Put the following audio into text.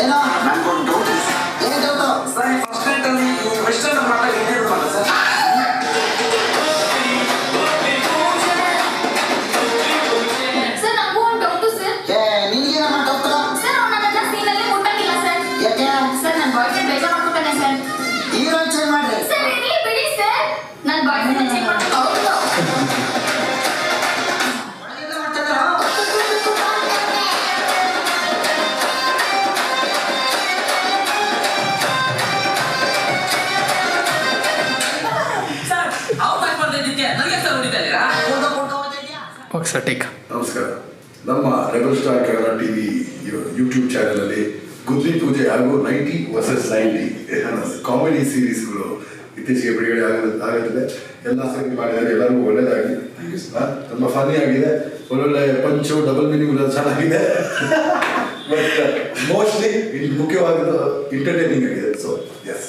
ಏನೋ ನನ್ಗೊಂದು ಡೌಟ್ ಇದೆ ಏನು ಡೌಟು ಸರ್ ಫಸ್ಟ್ ನೈಟ್ ಅಲ್ಲಿ ವೆಸ್ಟರ್ನ್ ಮಾಡ ಇಂಟರ್ವ್ಯೂ ಮಾಡಲ್ಲ ಸರ್ ಸರ್ ನನಗೂ ಒಂದು ಡೌಟು ಸರ್. ನಿನಗೇನಮ್ಮ ಡೌಟು ಸರ್ ಅವ್ನು ನನ್ನ ಸೀನಲ್ಲಿ ಮುಟ್ಟಂಗಿಲ್ಲ ಸರ್. ಯಾಕೆ ಸರ್ ನನ್ನ ಬಾಯ್ ಫ್ರೆಂಡ್ ಬೇಜಾರು ಮಾಡ್ಕೊತಾನೆ ಸರ್. ಹೀರೋ ಚೇಂಜ್ ಮಾಡ್ರಿ ಸರ್ ಇರ್ಲಿ ಬಿಡಿ ಸರ್. ನನ್ನ ಬಾಯ್ ಫ್ರೆಂಡ್ ಚೆಕ್ ಮಾಡ್ಕೊಂಡು ಒಳಗಿಂದ ಮಾಡ್ತಿದ್ದಾರಾ? ಸರ್ ಅವ್ರು ಬ್ಯಾಕ್ ಮಾಡ್ತಾ ಇದ್ದಕ್ಕೆ ನನಗೆ ಸರ್ ಹೊಡಿತಾ ಇದ್ದೀರಾ? ಫೋಟೋ ಹೋಗ್ತಿದ್ಯಾ? Okay sir take. ನಮಸ್ಕಾರ. ನಮ್ಮ rebel star Kannada TV YouTube ಚಾನೆಲಲ್ಲಿ ಗುದ್ಲಿ ಪೂಜೆ ಹಾಗೂ 90 ವರ್ಸಸ್ 90 ಕಾಮಿಡಿ ಸೀರೀಸ್ಗಳು ಇತ್ತೀಚೆಗೆ ಬಿಡುಗಡೆ ಆಗುತ್ತದೆ. ಎಲ್ಲ ಸೇರಿ ಮಾಡಿದ್ದಾರೆ. ಎಲ್ಲರಿಗೂ ಒಳ್ಳೆಯದಾಗಿ ತುಂಬ ಫನಿ ಆಗಿದೆ. ಒಳ್ಳೊಳ್ಳೆ ಪಂಚು ಡಬಲ್ ಮೀನಿಂಗ್ ಚೆನ್ನಾಗಿದೆ. ಬಟ್ ಮೋಸ್ಟ್ಲಿ ಇಲ್ಲಿ ಮುಖ್ಯವಾದ ಎಂಟರ್ಟೈನಿಂಗ್ ಆಗಿದೆ. So S.